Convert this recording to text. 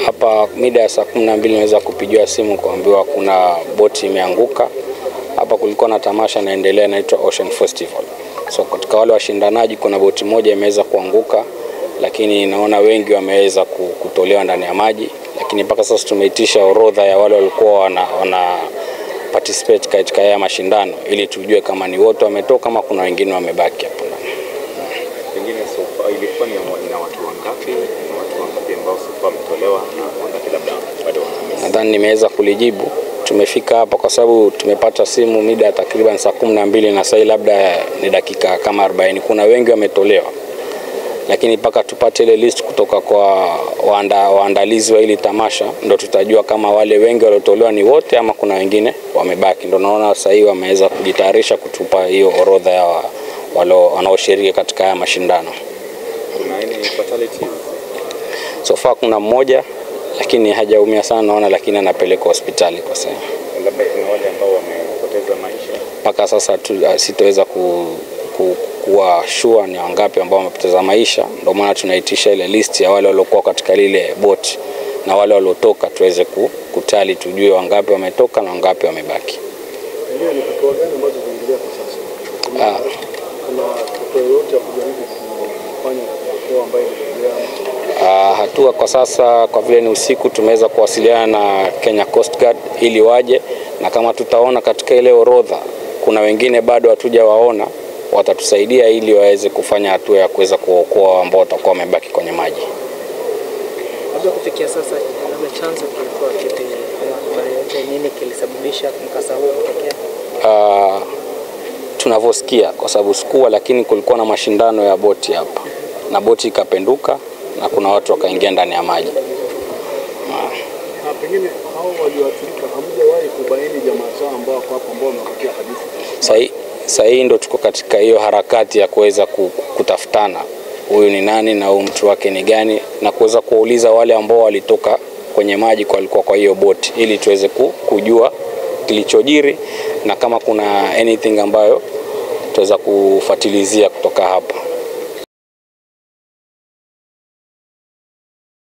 Hapa mida ya saa 12 nimeweza kupigiwa simu kuambiwa kuna boti imeanguka. Hapa kulikuwa na tamasha inaendelea inaitwa Ocean Festival. So katika wale washindanaji kuna boti moja imeweza kuanguka, lakini naona wengi wameweza kutolewa ndani ya maji. Lakini mpaka sasa tumeitisha orodha ya wale walikuwa wana participate katika haya mashindano ili tujue kama ni wote wametoka kama kuna wengine wamebaki hapo ndani. Pengine sofa ilikuwa ni watu wangapi? Watu wangapi ambao sofa wametolewa na wangapi labda bado wanamisi? Nadhani nimeweza kulijibu. Tumefika hapa kwa sababu tumepata simu mida ya takriban saa 12 na sasa labda ni dakika kama 40. Kuna wengi wametolewa. Lakini mpaka tupate ile list kutoka kwa waandalizi wa ile tamasha ndio tutajua kama wale wengi waliotolewa ni wote ama kuna wengine wamebaki. Ndio naona sasa hivi wameweza kujitayarisha kutupa hiyo orodha ya wale wanaoshiriki katika haya mashindano. Kuna any fatalities? So far kuna mmoja lakini hajaumia sana naona, lakini anapelekwa hospitali kwa sasa. Labda kuna wale ambao wamepoteza maisha. Mpaka sasa sitaweza kuwa sure ni wangapi ambao wamepoteza maisha. Ndio maana tunaitisha ile list ya wale waliokuwa katika lile boat na wale waliotoka tuweze kutali tujue wangapi wametoka na wangapi wamebaki. Ndio ni hatua gani ambazo zinaendelea kwa sasa? Kuna hatua yoyote ya kujaribu kufanya hatua ambayo inaendelea? Hatua kwa sasa kwa vile ni usiku tumeweza kuwasiliana na Kenya Coast Guard ili waje, na kama tutaona katika ile orodha kuna wengine bado hatujawaona watatusaidia ili waweze kufanya hatua ya kuweza kuokoa ambao watakuwa wamebaki kwenye maji. Labda kufikia sasa labda chanzo kilikuwa kipi, habari yote nini kilisababisha mkasa huu kutokea? Tunavyosikia kwa sababu sikuwa, lakini kulikuwa na mashindano ya boti hapa na boti ikapenduka na kuna watu wakaingia ndani ya maji. Na pengine hao walioathirika hamjawahi kubaini jamaa zao ambao wako hapo ambao wamepotea kabisa? Sasa hii ndo tuko katika hiyo harakati ya kuweza kutafutana huyu ni nani na huyu mtu wake ni gani, na kuweza kuuliza wale ambao walitoka kwenye maji walikuwa kwa hiyo boti ili tuweze kujua kilichojiri na kama kuna anything ambayo tuweza kufuatilizia kutoka hapa.